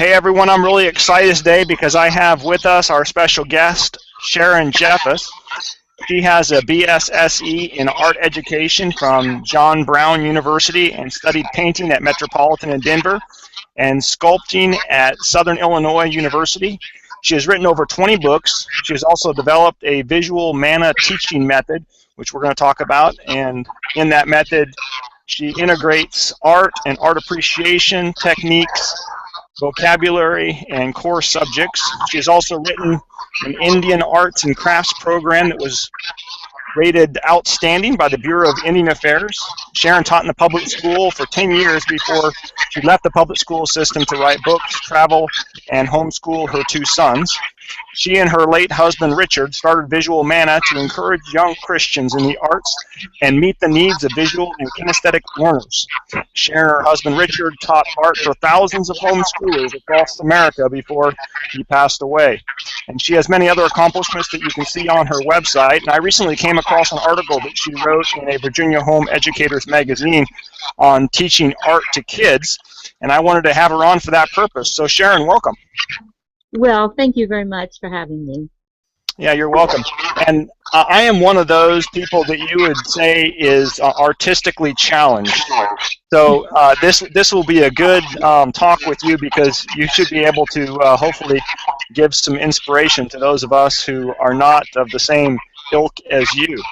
Hey everyone, I'm really excited today because I have with us our special guest, Sharon Jeffus. She has a BSSE in art education from John Brown University and studied painting at Metropolitan in Denver and sculpting at Southern Illinois University. She has written over 20 books. She has also developed a visual mana teaching method, which we're going to talk about, and in that method, she integrates art and art appreciation techniques, vocabulary, and core subjects. She has also written an Indian arts and crafts program that was rated outstanding by the Bureau of Indian Affairs. Sharon taught in the public school for 10 years before she left the public school system to write books, travel, and homeschool her 2 sons. She and her late husband, Richard, started Visual Mana to encourage young Christians in the arts and meet the needs of visual and kinesthetic learners. Sharon and her husband, Richard, taught art for thousands of homeschoolers across America before he passed away. And she has many other accomplishments that you can see on her website. And I recently came across an article that she wrote in a Virginia Home Educators magazine on teaching art to kids. And I wanted to have her on for that purpose. So Sharon, welcome. Well, thank you very much for having me. Yeah, you're welcome. And I am one of those people that you would say is artistically challenged. So this will be a good talk with you because you should be able to hopefully give some inspiration to those of us who are not of the same ilk as you.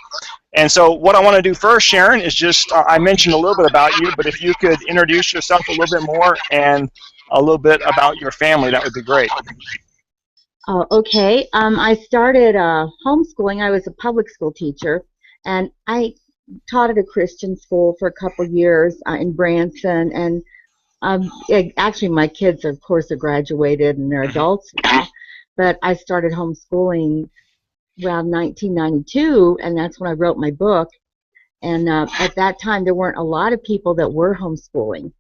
And so what I want to do first, Sharon, is just, I mentioned a little bit about you, but if you could introduce yourself a little bit more and a little bit about your family, that would be great. Okay. I started homeschooling. I was a public school teacher, and I taught at a Christian school for a couple years in Branson. And actually, my kids, of course, are graduated and they're adults now. But I started homeschooling around 1992, and that's when I wrote my book. And at that time, there weren't a lot of people that were homeschooling.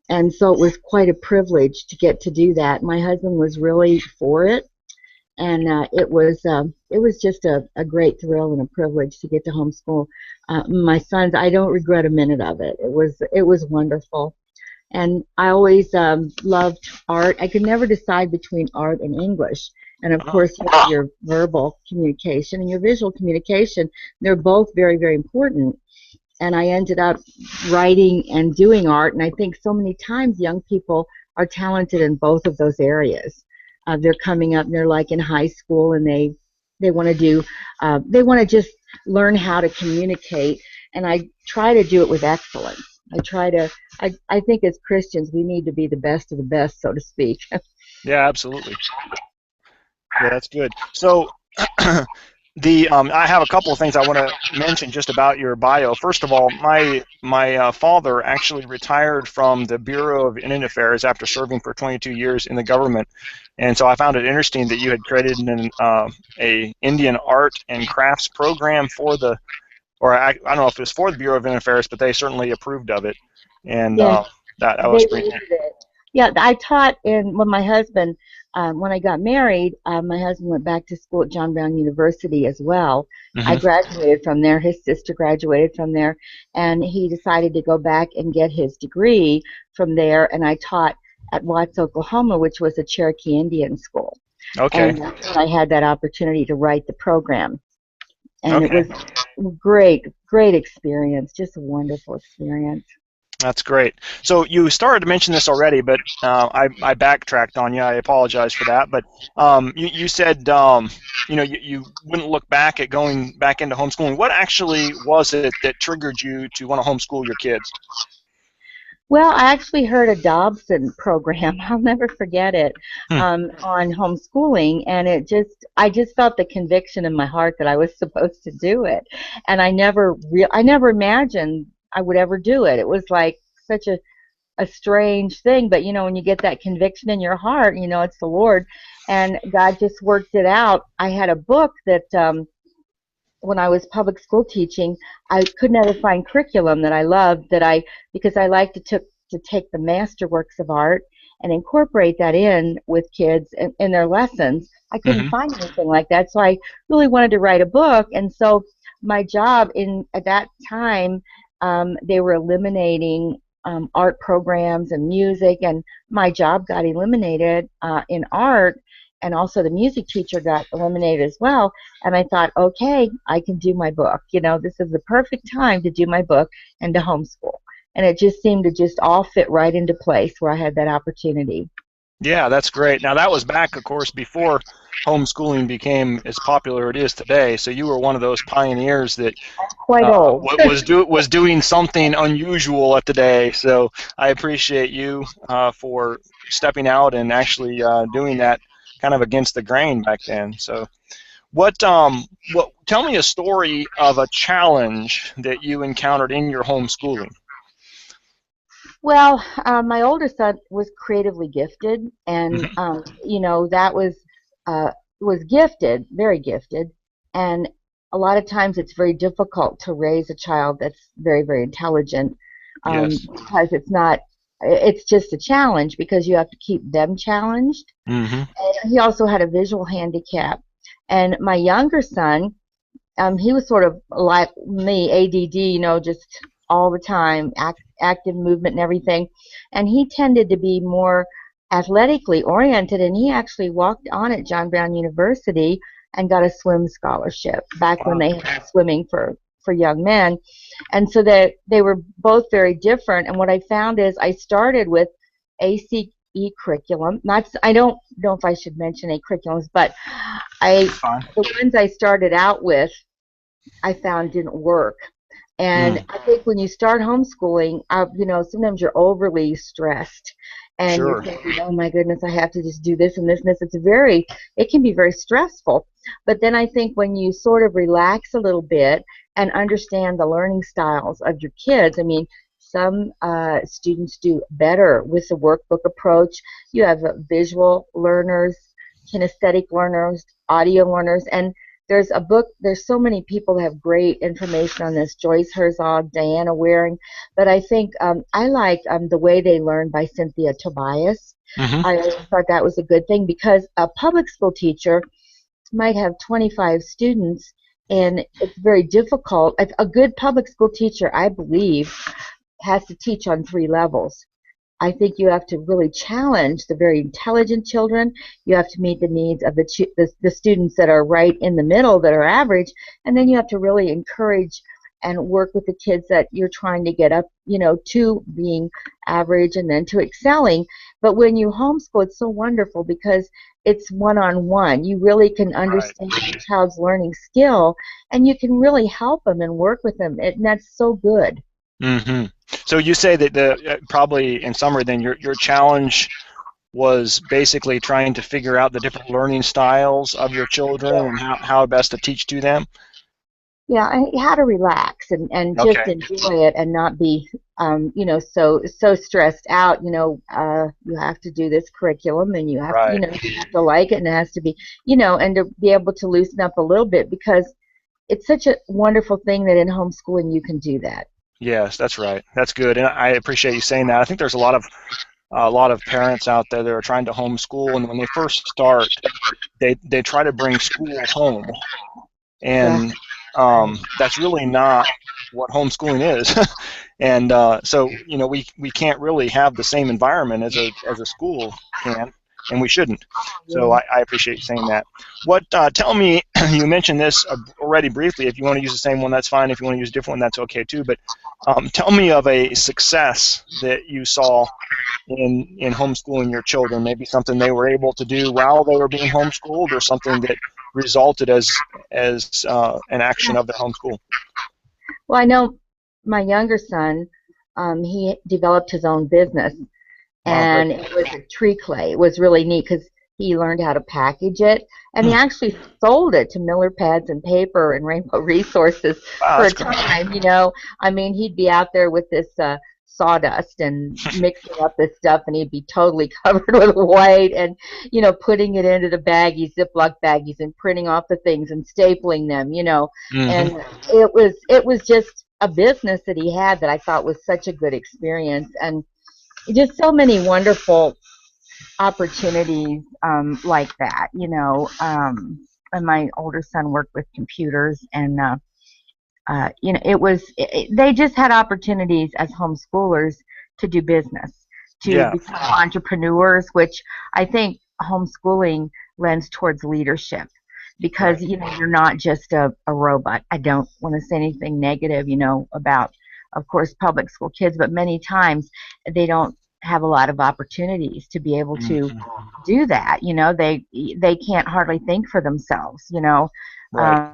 And so it was quite a privilege to get to do that. My husband was really for it, and it was just a great thrill and a privilege to get to homeschool my sons. I don't regret a minute of it. It was wonderful, and I always loved art. I could never decide between art and English, and of course you have your verbal communication and your visual communication. They're both very, very important. And I ended up writing and doing art, and I think so many times young people are talented in both of those areas. They're coming up and they're like in high school, and they want to do, they want to just learn how to communicate, and I try to do it with excellence. I think as Christians we need to be the best of the best, so to speak. Yeah, absolutely. Yeah, that's good. So I have a couple of things I want to mention just about your bio. First of all, my father actually retired from the Bureau of Indian Affairs after serving for 22 years in the government, and so I found it interesting that you had created a Indian art and crafts program for the, or I don't know if it was for the Bureau of Indian Affairs, but they certainly approved of it, and yeah, that was pretty. Yeah, I taught when my husband. When I got married, my husband went back to school at John Brown University as well. Mm-hmm. I graduated from there. His sister graduated from there, and he decided to go back and get his degree from there. And I taught at Watts, Oklahoma, which was a Cherokee Indian school. Okay. And I had that opportunity to write the program, and okay. It was great experience, just a wonderful experience. That's great. So you started to mention this already, but I backtracked on you. I apologize for that. But you said you wouldn't look back at going back into homeschooling. What actually was it that triggered you to want to homeschool your kids? Well, I actually heard a Dobson program. I'll never forget it on homeschooling, and I just felt the conviction in my heart that I was supposed to do it, and I never imagined I would ever do it. It was like such a strange thing, but when you get that conviction in your heart, it's the Lord, and God just worked it out. I had a book that when I was public school teaching, I could never find curriculum that I loved, because I like to take the masterworks of art and incorporate that in with kids in their lessons. I couldn't find anything like that, so I really wanted to write a book. And so my job at that time, they were eliminating art programs and music, and my job got eliminated in art, and also the music teacher got eliminated as well. And I thought, okay, I can do my book. This is the perfect time to do my book and to homeschool. And it just seemed to just all fit right into place where I had that opportunity. Yeah, that's great. Now that was back, of course, before homeschooling became as popular it is today. So you were one of those pioneers that Quite old. was doing something unusual at the day. So I appreciate you for stepping out and actually doing that kind of against the grain back then. So what tell me a story of a challenge that you encountered in your homeschooling. Well, my older son was creatively gifted, and Hmm. that was gifted, very gifted, and a lot of times it's very difficult to raise a child that's very, very intelligent, Yes. because it's just a challenge because you have to keep them challenged. Hmm. And he also had a visual handicap, and my younger son, he was sort of like me, ADD, just all the time, active movement and everything. And he tended to be more athletically oriented, and he actually walked on at John Brown University and got a swim scholarship back when Wow. they had swimming for young men. And so they were both very different. And what I found is I started with ACE curriculum. Not, I don't know if I should mention a curriculums, but I Fine. the ones I started out with I found didn't work. And Mm, I think when you start homeschooling, sometimes you're overly stressed and you're sure. thinking, oh my goodness, I have to just do this and this and this. It can be very stressful. But then I think when you sort of relax a little bit and understand the learning styles of your kids, I mean, some students do better with the workbook approach. You have visual learners, kinesthetic learners, audio learners, and there's a book, there's so many people that have great information on this, Joyce Herzog, Diana Waring, but I think I like The Way They Learn by Cynthia Tobias. Hmm. I always thought that was a good thing because a public school teacher might have 25 students, and it's very difficult. A good public school teacher, I believe, has to teach on 3 levels. I think you have to really challenge the very intelligent children. You have to meet the needs of the students that are right in the middle, that are average, and then you have to really encourage and work with the kids that you're trying to get up, to being average and then to excelling. But when you homeschool, it's so wonderful because it's one-on-one. You really can Right. understand the child's learning skill, and you can really help them and work with them, and that's so good. Hmm. So you say that probably in summary, then your challenge was basically trying to figure out the different learning styles of your children and how best to teach to them. Yeah, how to relax and just Okay. enjoy it and not be, so stressed out. You have to do this curriculum and Right. you have to like it and it has to be, and to be able to loosen up a little bit because it's such a wonderful thing that in homeschooling you can do that. Yes, that's right. That's good, and I appreciate you saying that. I think there's a lot of parents out there that are trying to homeschool, and when they first start, they try to bring school home, Exactly. and that's really not what homeschooling is. And so we can't really have the same environment as a school can, and we shouldn't. So Yeah. I appreciate you saying that. What tell me, you mentioned this already briefly. If you want to use the same one, that's fine. If you want to use a different one, that's okay too. But tell me of a success that you saw in homeschooling your children. Maybe something they were able to do while they were being homeschooled, or something that resulted as an action of their homeschool. Well, I know my younger son, he developed his own business, Wow, great. and it was a tree clay. It was really neat because he learned how to package it, and he Hmm. actually sold it to Miller Pads and Paper and Rainbow Resources Wow, for a that's great. time. I mean, he'd be out there with this sawdust and mixing up this stuff, and he'd be totally covered with white, and putting it into the baggies, Ziploc baggies, and printing off the things and stapling them. Hmm. And it was just a business that he had that I thought was such a good experience, and just so many wonderful opportunities like that, and my older son worked with computers, and they just had opportunities as homeschoolers to do business, to Yeah. become entrepreneurs, which I think homeschooling lends towards leadership Right. because, you're not just a robot. I don't want to say anything negative, about, of course, public school kids, but many times they don't have a lot of opportunities to be able to Mhm. do that. They can't hardly think for themselves. Right.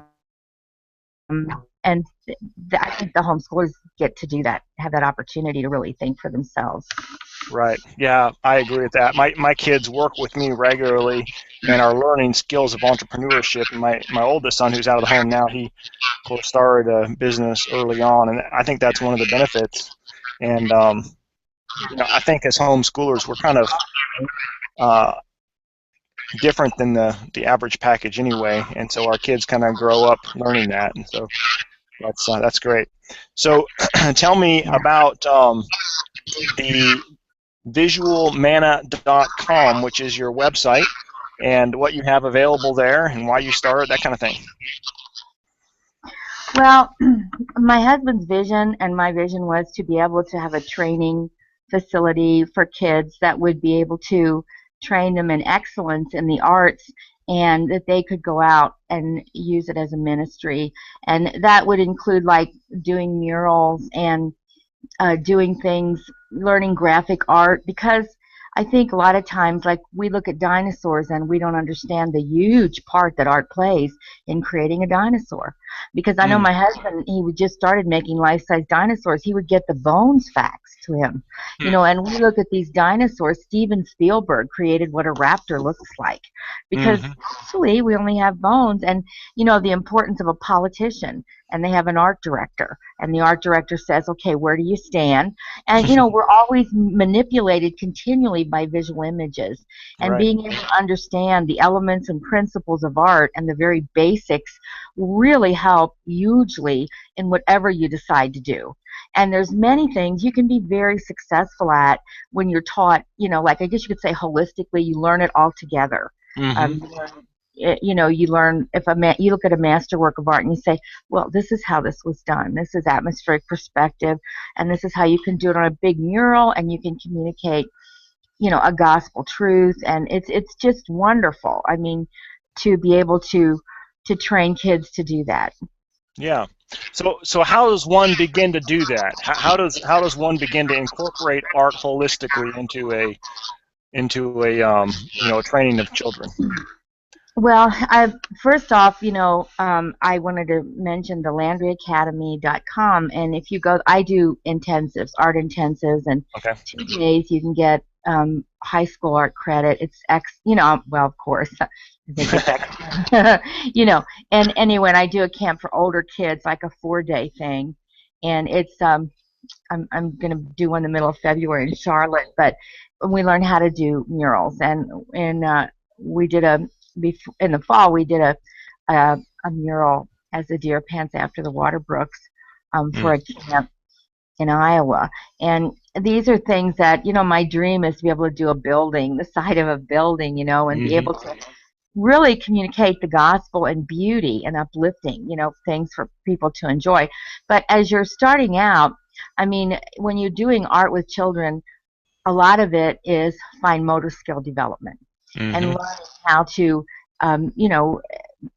Um, and I think the homeschoolers get to do that, have that opportunity to really think for themselves. Right. Yeah, I agree with that. My kids work with me regularly and are learning skills of entrepreneurship. And my oldest son, who's out of the home now, he of course started a business early on, and I think that's one of the benefits. And I think as homeschoolers, we're kind of uh, different than the average package anyway, and so our kids kind of grow up learning that, and so that's great. So, tell me Yeah. about the visualmana.com, which is your website, and what you have available there, and why you started, that kind of thing. Well, my husband's vision and my vision was to be able to have a training facility for kids that would be able to train them in excellence in the arts and that they could go out and use it as a ministry. And that would include like doing murals and doing things, learning graphic art, because I think a lot of times, like we look at dinosaurs and we don't understand the huge part that art plays in creating a dinosaur. Because I know Mm, my husband, he would just started making life-size dinosaurs. He would get the bones faxed to him, mm, and we look at these dinosaurs. Steven Spielberg created what a raptor looks like, because mm-hmm, actually we only have bones. And the importance of a politician, and they have an art director, and the art director says, okay, where do you stand? And we're always manipulated continually by visual images, and right. being able to understand the elements and principles of art and the very basics really help hugely in whatever you decide to do. And there's many things you can be very successful at when you're taught, like I guess you could say holistically, you learn it all together. Mm-hmm, You learn you learn, if you look at a masterwork of art and you say, well, this is how this was done, this is atmospheric perspective, and this is how you can do it on a big mural, and you can communicate a gospel truth, and it's just wonderful. I mean, to be able to train kids to do that. yeah. So how does one begin to do that? How does one begin to incorporate art holistically into a training of children? Well, first off, I wanted to mention the LandryAcademy.com, and if you go, I do intensives, art intensives, and Okay. 2 days you can get high school art credit. It's well, of course, I think it's and anyway, and I do a camp for older kids, like a 4-day thing, and it's I'm gonna do one in the middle of February in Charlotte, but we learn how to do murals, and we did in the fall we did a mural as the deer pants after the water brooks for Mm, a camp in Iowa. And these are things that, my dream is to be able to do a building, the side of a building, and be mm-hmm, able to really communicate the gospel and beauty and uplifting, things for people to enjoy. But as you're starting out, I mean, when you're doing art with children, a lot of it is fine motor skill development and mm-hmm, learning how to,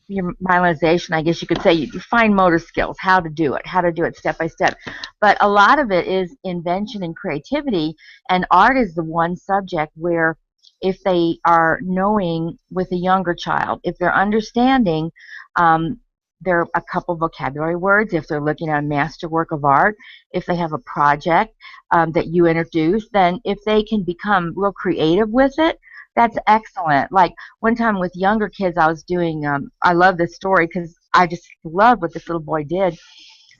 your myelinization, I guess you could say, you fine motor skills, how to do it step by step. But a lot of it is invention and creativity, and art is the one subject where if they are knowing with a younger child, if they're understanding, there are a couple vocabulary words, if they're looking at a masterwork of art, if they have a project that you introduce, then if they can become real creative with it, that's excellent. Like one time with younger kids, I was doing, I love this story because I just love what this little boy did.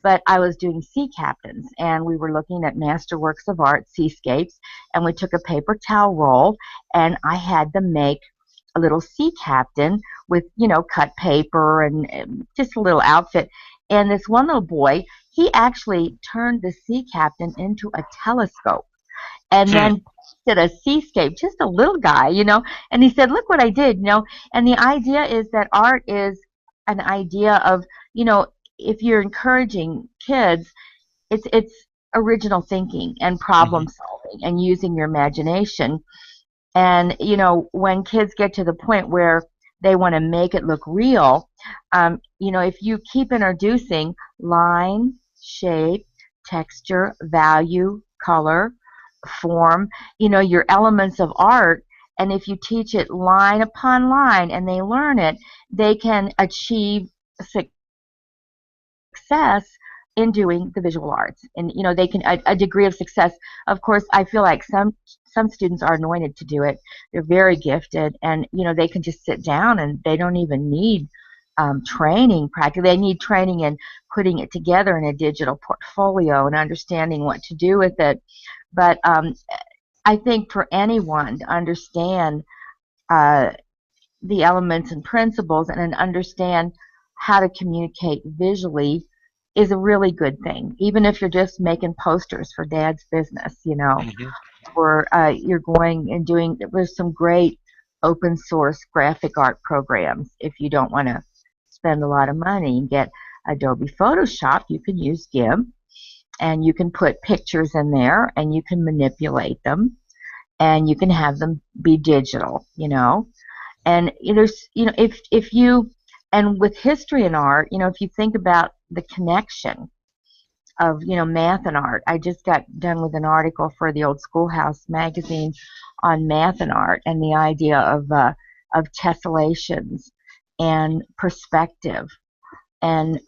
But I was doing sea captains, and we were looking at masterworks of art, seascapes, and we took a paper towel roll, and I had them make a little sea captain with, cut paper and just a little outfit. And this one little boy, he actually turned the sea captain into a telescope and hmm, then did a seascape, just a little guy, and he said, look what I did, and the idea is that art is an idea of, if you're encouraging kids, it's original thinking and mm-hmm, problem solving. and using your imagination. And, when kids get to the point where they want to make it look real, if you keep introducing line, shape, texture, value, color, form, your elements of art, and if you teach it line upon line and they learn it, they can achieve success in doing the visual arts, and they can a degree of success. Of course, I feel like some students are anointed to do it. They're very gifted, and they can just sit down and they don't even need training practically. They need training in putting it together in a digital portfolio and understanding what to do with it. But I think for anyone to understand the elements and principles and understand how to communicate visually is a really good thing, even if you're just making posters for dad's business, Mm-hmm. or you're going and doing, there's some great open source graphic art programs. If you don't want to spend a lot of money and get Adobe Photoshop, you can use GIMP, and you can put pictures in there and you can manipulate them and you can have them be digital, and if you, and with history and art, if you think about the connection of math and art. I just got done with an article for the Old Schoolhouse magazine on math and art and the idea of tessellations and perspective, and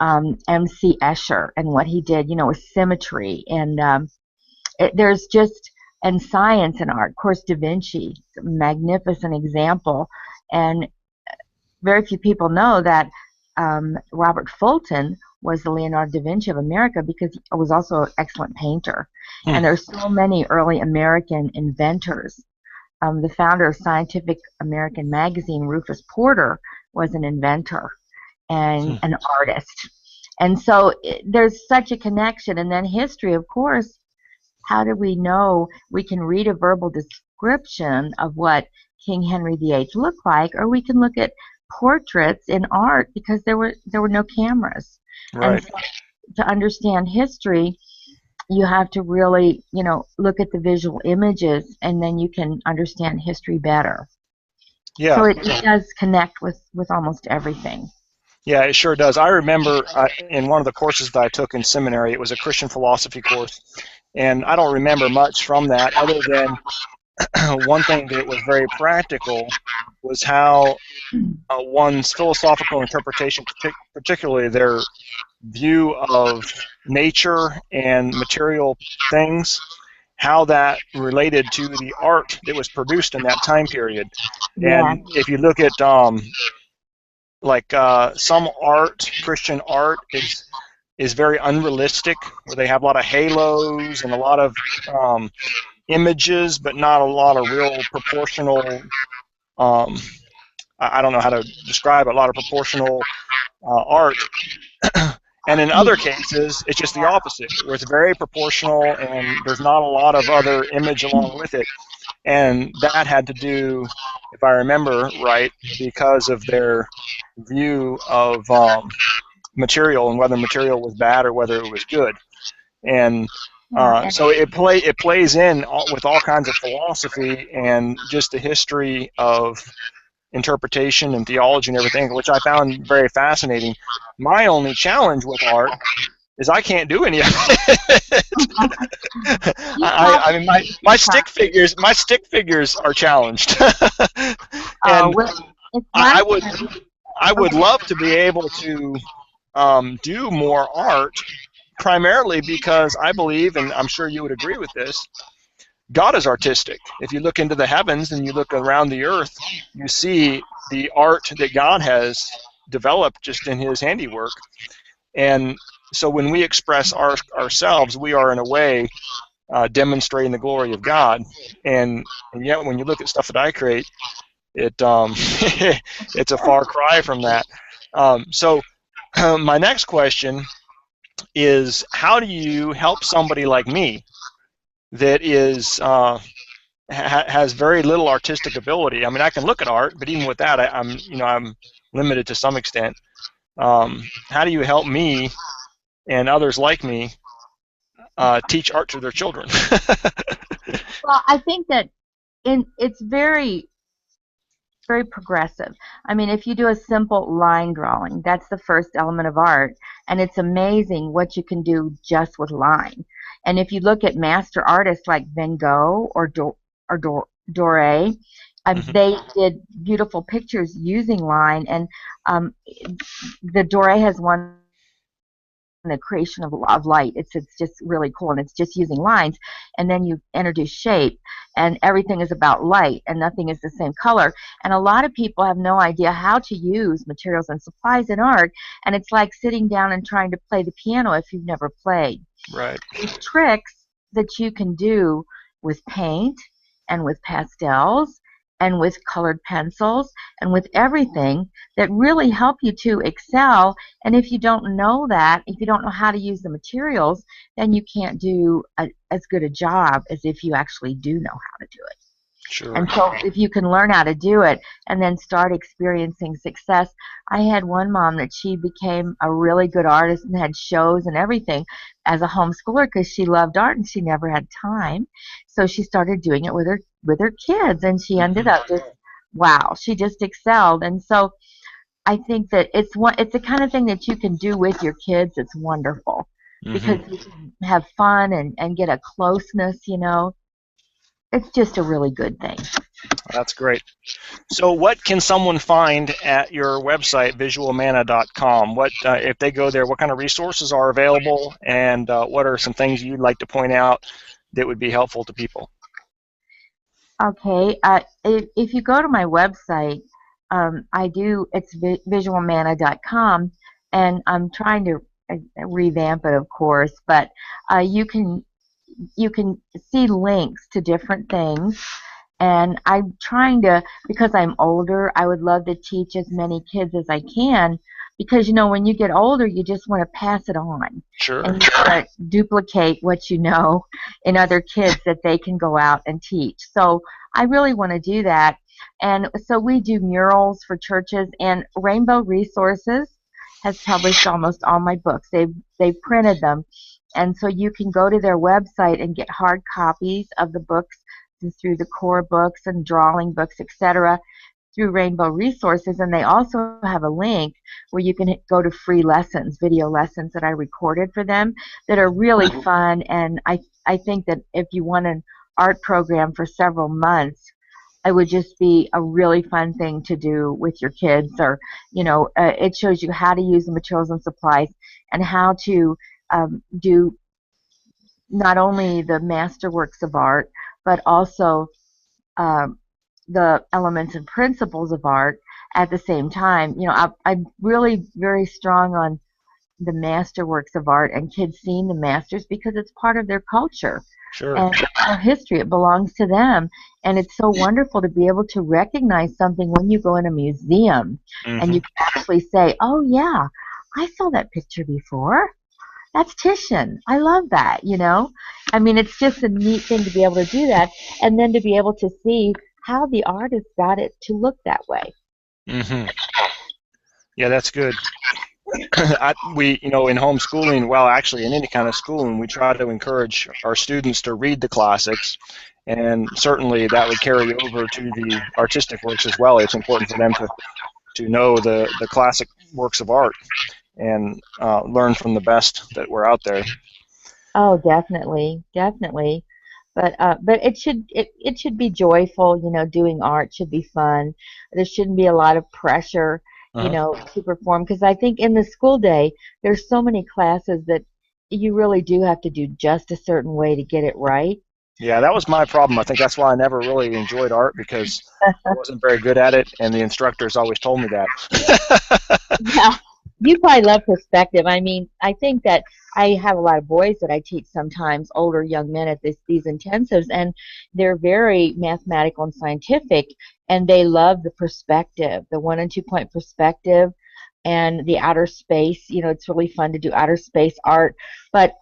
M.C. Escher and what he did, with symmetry, and there's just, and science and art. Of course, Da Vinci, a magnificent example, and very few people know that Robert Fulton was the Leonardo da Vinci of America because he was also an excellent painter. And there's so many early American inventors. The founder of Scientific American magazine, Rufus Porter, was an inventor and an artist. And so there's such a connection. And then history, of course, how do we know? We can read a verbal description of what King Henry VIII looked like, or we can look at portraits in art because there were no cameras. Right. And so to understand history, you have to really, look at the visual images, and then you can understand history better. Yeah. So it does connect with almost everything. Yeah, it sure does. I remember in one of the courses that I took in seminary, it was a Christian philosophy course, and I don't remember much from that other than one thing that was very practical was how one's philosophical interpretation, particularly their view of nature and material things, how that related to the art that was produced in that time period. Yeah. And if you look at some art, Christian art is very unrealistic, where they have a lot of halos and a lot of images, but not a lot of real proportional. I don't know how to describe it, a lot of proportional art. And in other cases, it's just the opposite, where it's very proportional and there's not a lot of other image along with it. And that had to do, if I remember right, because of their view of material and whether material was bad or whether it was good. And so it plays in with all kinds of philosophy and just the history of interpretation and theology and everything, which I found very fascinating. My only challenge with art is I can't do any of it. I mean, my stick figures are challenged. And I would love to be able to do more art, primarily because I believe, and I'm sure you would agree with this, God is artistic. If you look into the heavens and you look around the earth, you see the art that God has developed just in his handiwork. And so when we express ourselves, we are in a way demonstrating the glory of God. And yet when you look at stuff that I create, it it's a far cry from that. So my next question is, how do you help somebody like me that is has very little artistic ability? I mean, I can look at art, but even with that, I'm limited to some extent. How do you help me and others like me teach art to their children? Well, I think that it's very very progressive. I mean, if you do a simple line drawing, that's the first element of art, and it's amazing what you can do just with line. And if you look at master artists like Van Gogh or Doré, Hmm. they did beautiful pictures using line, and um, the Doré has one the creation of light. It's just really cool, and it's just using lines, and then you introduce shape, and everything is about light, and nothing is the same color. And a lot of people have no idea how to use materials and supplies in art, and it's like sitting down and trying to play the piano if you've never played. Right. These tricks that you can do with paint and with pastels and with colored pencils and with everything that really help you to excel. And if you don't know that, if you don't know how to use the materials, then you can't do as good a job as if you actually do know how to do it. Sure. And so if you can learn how to do it and then start experiencing success, I had one mom that she became a really good artist and had shows and everything as a homeschooler because she loved art and she never had time. So she started doing it with her kids, and she ended Hmm. up just wow, she just excelled. And so I think that it's the kind of thing that you can do with your kids. It's wonderful Hmm. because you can have fun and get a closeness, It's just a really good thing. That's great. So, what can someone find at your website, visualmana.com? What if they go there? What kind of resources are available, and what are some things you'd like to point out that would be helpful to people? Okay, if you go to my website, it's visualmana.com, and I'm trying to revamp it, of course, but uh, you can you can see links to different things, and I'm trying to, because I'm older, I would love to teach as many kids as I can, because when you get older, you just want to pass it on, Sure. and you want to duplicate what you know in other kids that they can go out and teach. So I really want to do that. And so we do murals for churches, and Rainbow Resources has published almost all my books. They've printed them, and so you can go to their website and get hard copies of the books through the core books and drawing books, etc., through Rainbow Resources. And they also have a link where you can go to free lessons, video lessons that I recorded for them that are really fun. And I think that if you want an art program for several months, it would just be a really fun thing to do with your kids. Or, it shows you how to use the materials and supplies and how to do not only the masterworks of art, but also um, the elements and principles of art at the same time. I'm really very strong on the masterworks of art and kids seeing the masters because it's part of their culture Sure. and their history. It belongs to them. And it's so wonderful to be able to recognize something when you go in a museum and Hmm. you can actually say, oh, yeah, I saw that picture before. That's Titian. I love that. I mean, it's just a neat thing to be able to do that, and then to be able to see how the artist got it to look that way. Hmm. Yeah, that's good. In homeschooling, well, actually, in any kind of schooling, we try to encourage our students to read the classics, and certainly that would carry over to the artistic works as well. It's important for them to know the classic works of art and learn from the best that were out there. Oh, definitely, definitely. But it should be joyful. Doing art should be fun. There shouldn't be a lot of pressure, Uh-huh. to perform, because I think in the school day there's so many classes that you really do have to do just a certain way to get it right. Yeah, that was my problem. I think that's why I never really enjoyed art because I wasn't very good at it, and the instructors always told me that. Yeah, you probably love perspective. I mean, I think that I have a lot of boys that I teach sometimes, older young men at these intensives, and they're very mathematical and scientific, and they love the perspective, the 1 and 2 point perspective, and the outer space. It's really fun to do outer space art, but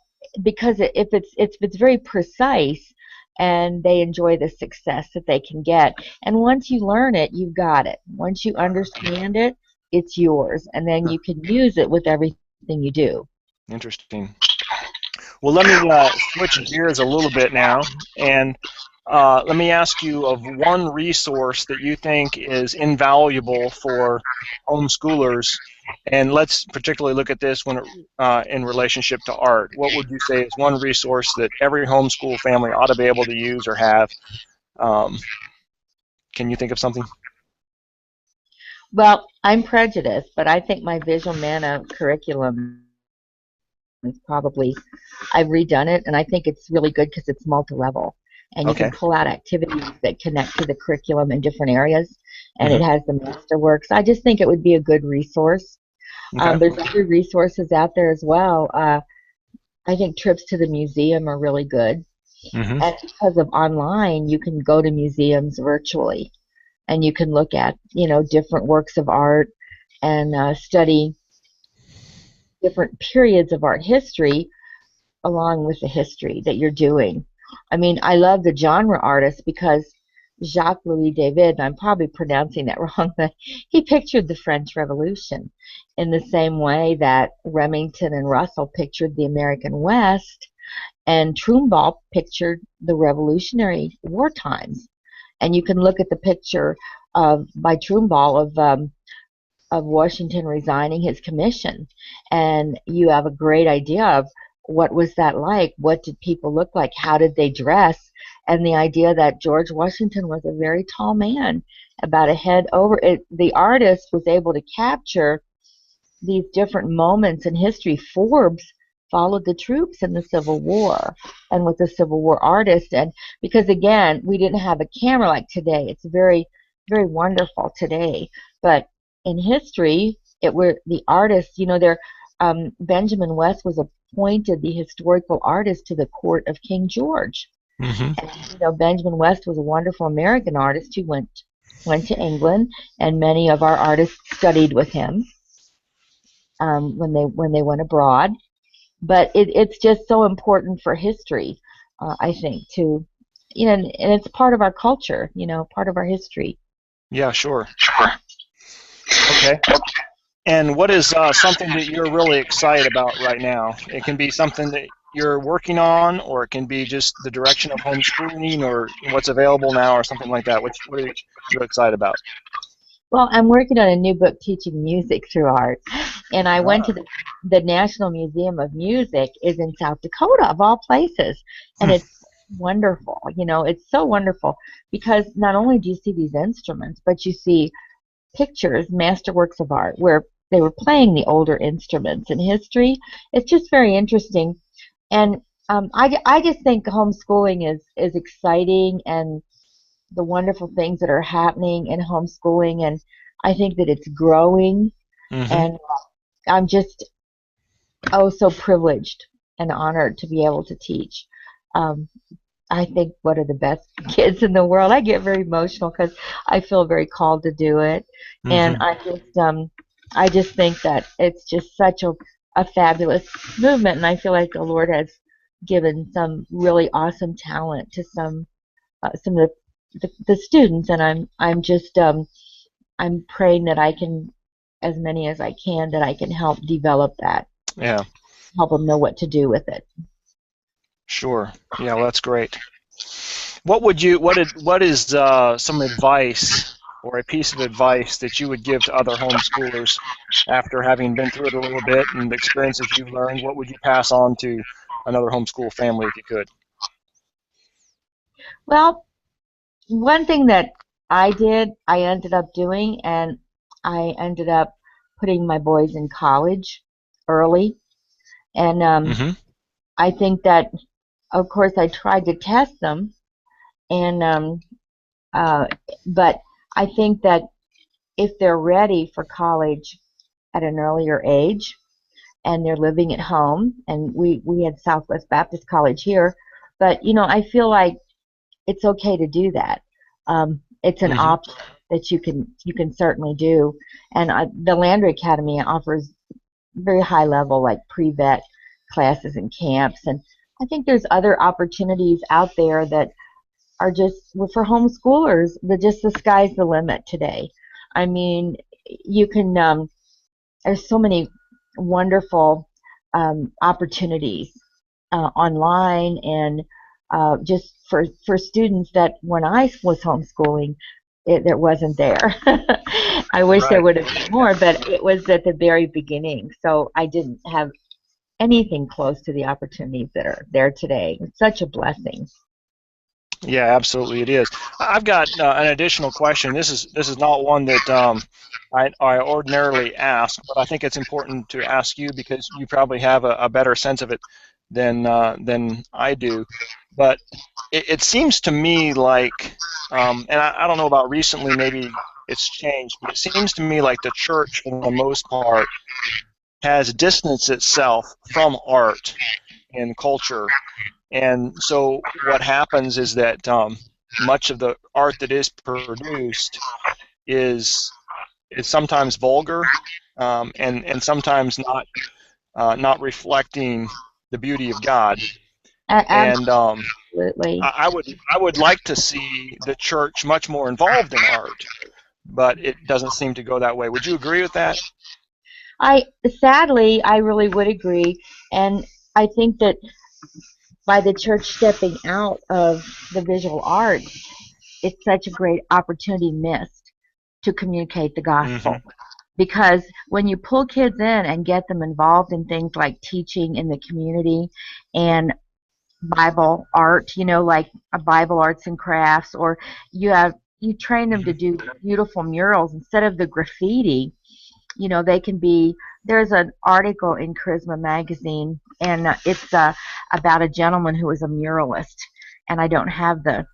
because if it's very precise, and they enjoy the success that they can get. And once you learn it, you've got it. Once you understand it, it's yours, and then Sure. you can use it with everything you do. Interesting. Well, let me switch gears a little bit now and let me ask you of one resource that you think is invaluable for homeschoolers, and let's particularly look at this when in relationship to art. What would you say is one resource that every homeschool family ought to be able to use or have? Um, can you think of something? Well, I'm prejudiced, but I think my Visual Manna curriculum is probably, I've redone it, and I think it's really good because it's multi-level. And you can Okay. pull out activities that connect to the curriculum in different areas, and it Hmm. has the masterworks. I just think it would be a good resource. Okay. There's other resources out there as well. I think trips to the museum are really good. Hmm. And because of online, you can go to museums virtually, and you can look at, different works of art and study different periods of art history along with the history that you're doing. I mean, I love the genre artist because Jacques Louis David, and I'm probably pronouncing that wrong, but he pictured the French Revolution in the same way that Remington and Russell pictured the American West, and Trumbull pictured the Revolutionary War times. And you can look at the picture by Trumbull of Washington resigning his commission, and you have a great idea of what was that like, what did people look like, how did they dress, and the idea that George Washington was a very tall man, about a head over it. The artist was able to capture these different moments in history. Forbes followed the troops in the Civil War and was a Civil War artist. And because again, we didn't have a camera like today, it's very, very wonderful today. But in history, it were the artists. Benjamin West was appointed the historical artist to the court of King George. Hmm. And Benjamin West was a wonderful American artist who went to England, and many of our artists studied with him when they went abroad. But it's just so important for history, I think, to and it's part of our culture, part of our history. Yeah, sure. Okay. And what is something that you're really excited about right now? It can be something that you're working on, or it can be just the direction of homeschooling, or what's available now, or something like that. What are you excited about? Well, I'm working on a new book teaching music through art, and I went to Ah. the National Museum of Music is in South Dakota of all places, and Hmm. it's wonderful. It's so wonderful because not only do you see these instruments, but you see pictures, masterworks of art where they were playing the older instruments in history. It's just very interesting, and I just think homeschooling is exciting, and the wonderful things that are happening in homeschooling, and I think that it's growing, Hmm. and I'm just so privileged and honored to be able to teach. Um, I think one of the best kids in the world. I get very emotional because I feel very called to do it, and Hmm. I just think that it's just such a fabulous movement, and I feel like the Lord has given some really awesome talent to some of the students, and I'm just I'm praying that I can, as many as I can, that I can help develop that, Yeah, help them know what to do with it. sure. Yeah, well, that's great. What is some advice or a piece of advice that you would give to other homeschoolers after having been through it a little bit and the experiences you've learned? What would you pass on to another homeschool family if you could? Well, one thing that I ended up doing, and I ended up putting my boys in college early, and Hmm. I think that, of course, I tried to test them, and uh, but I think that if they're ready for college at an earlier age, and they're living at home, and we had Southwest Baptist College here, but I feel like it's okay to do that. It's an Hmm. option that you can certainly do, and the Landry Academy offers very high level like pre-vet classes and camps, and I think there's other opportunities out there that are just for homeschoolers. The sky's the limit today. I mean, you can there's so many wonderful opportunities online, and just for students that when I was homeschooling, it wasn't there. I wish there Right. would have been more, but it was at the very beginning. So I didn't have anything close to the opportunities that are there today. It's such a blessing. Yeah, absolutely, it is. I've got an additional question. This is not one that I ordinarily ask, but I think it's important to ask you because you probably have a better sense of it than I do. But it seems to me like, and I don't know about recently, maybe it's changed, but it seems to me like the church, for the most part, has distanced itself from art and culture. And so what happens is that much of the art that is produced is sometimes vulgar, and sometimes not reflecting the beauty of God. And Absolutely. I would like to see the church much more involved in art, but it doesn't seem to go that way. Would you agree with that? I sadly, I really would agree, and I think that by the church stepping out of the visual arts, it's such a great opportunity missed to communicate the Mm-hmm. gospel. Because when you pull kids in and get them involved in things like teaching in the community and Bible art, like a Bible arts and crafts, or you train them to Mm-hmm. do beautiful murals instead of the graffiti. They can be. There's an article in Charisma magazine, and it's about a gentleman who was a muralist, and I don't have the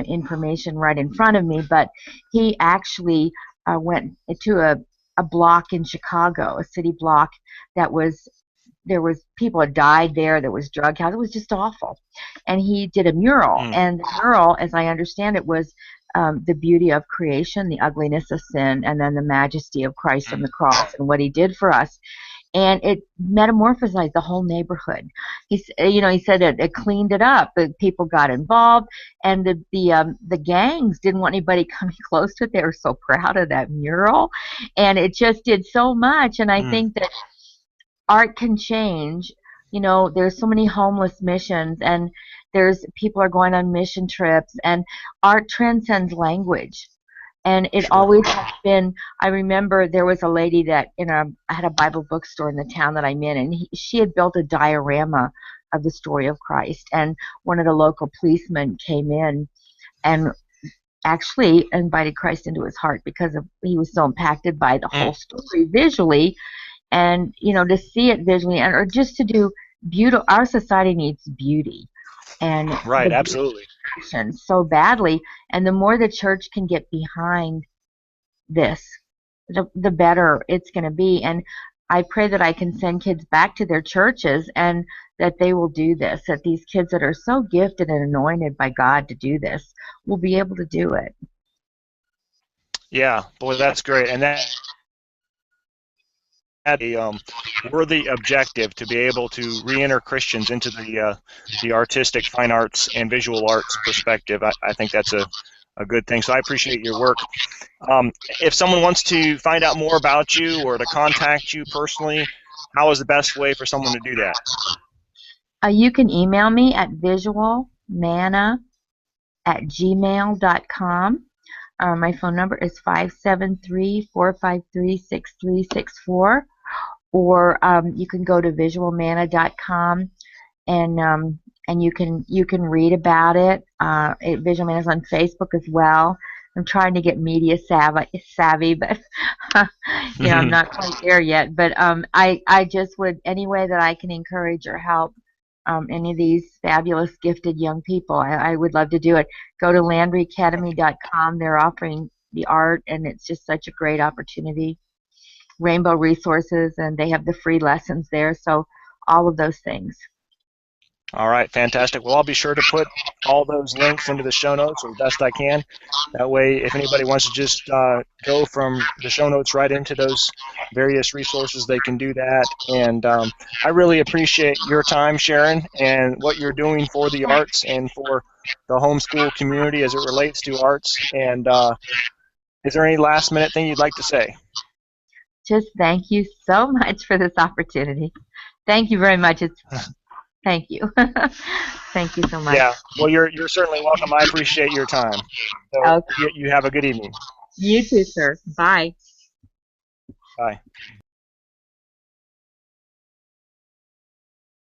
information right in front of me, but he actually went to a block in Chicago, a city block that was there was people had died there. There was drug house. It was just awful. And he did a mural, Mm. and the mural, as I understand it, was the beauty of creation, the ugliness of sin, and then the majesty of Christ on the cross and what He did for us. And it metamorphosized the whole neighborhood. He said it cleaned it up. The people got involved, and the gangs didn't want anybody coming close to it. They were so proud of that mural, and it just did so much. And I Mm. think that art can change. There's so many homeless missions, and there's people are going on mission trips, and art transcends language. And it Sure. always has been. I remember there was a lady that I had a Bible bookstore in the town that I'm in, and she had built a diorama of the story of Christ. And one of the local policemen came in and actually invited Christ into his heart because he was so impacted by the Mm. whole story visually, and to see it visually, and or just to do beautiful. Our society needs beauty, and Right. the Absolutely. beautification so badly, and the more the church can get behind this, the better it's going to be. And I pray that I can send kids back to their churches, and that they will do this, that these kids that are so gifted and anointed by God to do this will be able to do it. Yeah. Boy, that's great. And that a worthy objective to be able to re-enter Christians into the artistic, fine arts, and visual arts perspective. I think that's a good thing. So I appreciate your work. If someone wants to find out more about you or to contact you personally, how is the best way for someone to do that? You can email me at visualmanna@gmail.com. My phone number is 573-453-6364, or you can go to visualmanna.com, and you can read about it. Visual Manna is on Facebook as well. I'm trying to get media savvy, but I'm not quite there yet. But I just would, any way that I can encourage or help any of these fabulous, gifted young people, I would love to do it. Go to LandryAcademy.com. They're offering the art, and it's just such a great opportunity. Rainbow Resources, and they have the free lessons there. So all of those things. All right, fantastic. Well, I'll be sure to put all those links into the show notes as best I can. That way, if anybody wants to just go from the show notes right into those various resources, they can do that. And I really appreciate your time, Sharon, and what you're doing for the arts and for the homeschool community as it relates to arts. And is there any last minute thing you'd like to say? Just thank you so much for this opportunity. Thank you very much. Thank you. Thank you so much. Yeah. Well, you're certainly welcome. I appreciate your time. So Okay. you have a good evening. You too, sir. Bye. Bye.